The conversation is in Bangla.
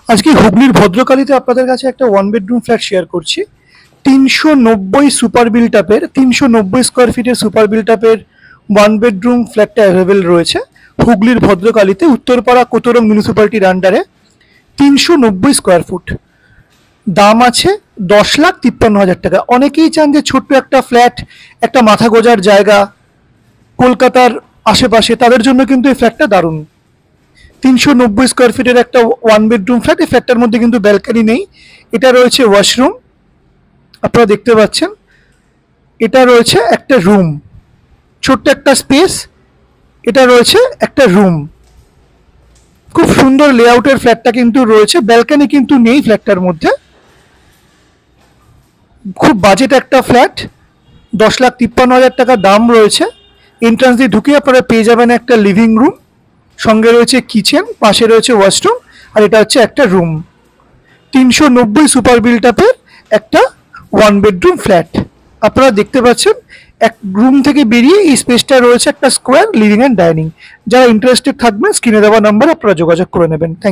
আজকে হুগলির ভদ্রকালীতে আপনাদের কাছে একটা ওয়ান বেডরুম ফ্ল্যাট শেয়ার করছি। 390 সুপার বিল্ট আপের 390 স্কোয়ার ফিটের সুপার বিল্ট আপের ওয়ান বেডরুম ফ্ল্যাটটা অ্যাভেলেবেল রয়েছে হুগলির ভদ্রকালীতে, উত্তরপাড়া কোতরং মিউনিসিপ্যালিটির আন্ডারে। 390 স্কোয়ার ফুট, দাম আছে 10,53,000 টাকা। অনেকেই চান যে ছোট্ট একটা ফ্ল্যাট, একটা মাথা গোজার জায়গা কলকাতার আশেপাশে, তাদের জন্য কিন্তু এই ফ্ল্যাটটা দারুণ। 390 স্কোয়ার ফিটের একটা ওয়ান বেডরুম ফ্ল্যাট। এই ফ্ল্যাটটার মধ্যে কিন্তু ব্যালকনি নেই। এটা রয়েছে ওয়াশরুম, আপনারা দেখতে পাচ্ছেন। এটা রয়েছে একটা রুম, ছোট্ট একটা স্পেস। এটা রয়েছে একটা রুম। খুব সুন্দর লেআউটের ফ্ল্যাটটা কিন্তু রয়েছে, ব্যালকনি কিন্তু নেই ফ্ল্যাটটার মধ্যে। খুব বাজেট একটা ফ্ল্যাট, 10,53,000 টাকা দাম রয়েছে। এন্ট্রান্স দিয়ে ঢুকে আপনারা পেয়ে যাবেন একটা লিভিং রুম, সঙ্গে রয়েছে কিচেন, পাশে রয়েছে ওয়াশরুম, আর এটা হচ্ছে একটা রুম। 390 সুপার বিল্ট আপের একটা ওয়ান বেডরুম ফ্ল্যাট আপনারা দেখতে পাচ্ছেন। এক রুম থেকে বেরিয়ে এই স্পেসটা রয়েছে একটা স্কোয়ার লিভিং অ্যান্ড ডাইনিং। যারা ইন্টারেস্টেড থাকবেন স্ক্রিনে দেওয়া নাম্বার আপনারা যোগাযোগ করে নেবেন। Thank you.